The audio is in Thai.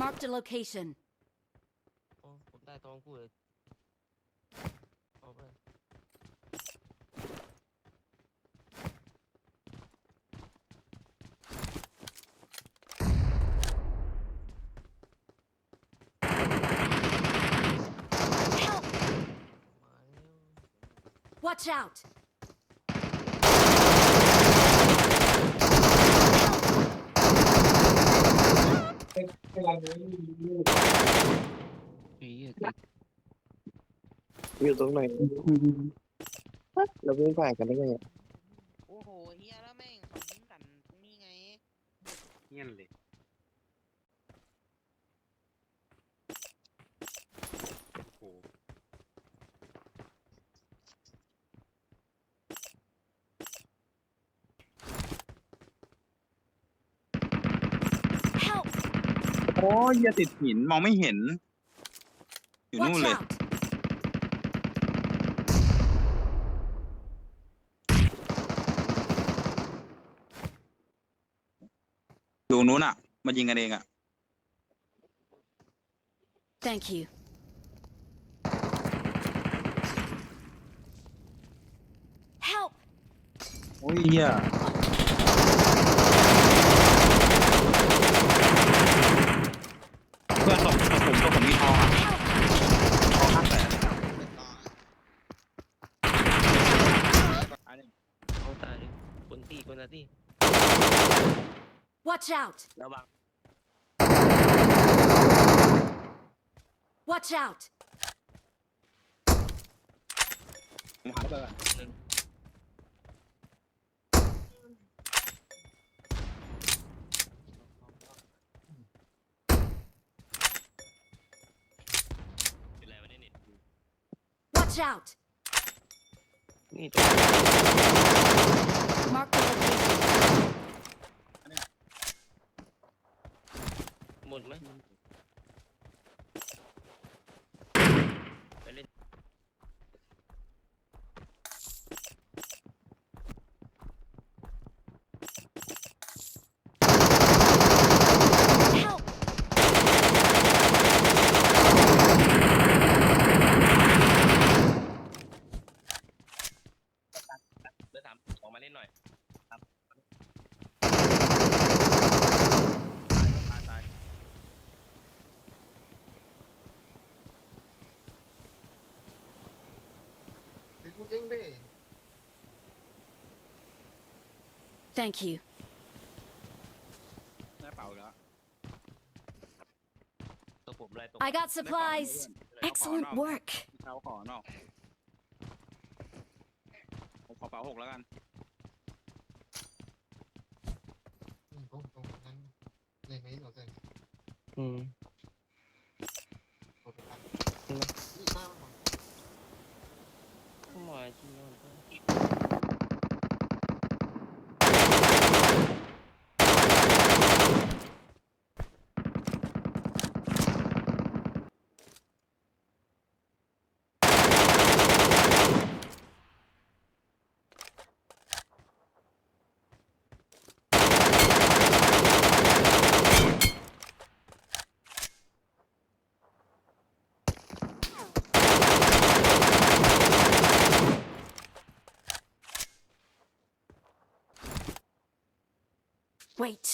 Marked a location. โอ้ผมได้ทองคู่เลยเอาไป Help! มาเร็ว Watch out! อีติด อยู่ตรงไหนเราเพิ่งผ่านกันได้ไงอะ โอ้โหเฮียแล้วแม่งเขายิงกันตรงนี้ไง เงี้ยเลยโอ้โห Help! โอ้ยอย่าติดหินมองไม่เห็น อยู่นู่น Watch เลย out! ดูนู้นอ่ะมายิงกันเองอ่ะ Thank you. Help! โอ้ยเฮียเพื่อนผมมีทองอ่ะทอง500,000อันนี้ เอาตายเลยคนตีคนละตี Watch out! ระวัง Watch out! ผมหาไปก่อน เป็นไรวะเนี่ย Watch out! นี่ตัว Marked a location. หมดไหมไปเล่น Help! เบอร์ 3ออกมาเล่นหน่อย ตาย Thank you. ได้เป่าแล้ว ตัวผมอะไรตัว I got supplies. Excellent work. เขาขอนอกผมขอเป่า6แล้วกัน อืมมาจริงๆ Wait.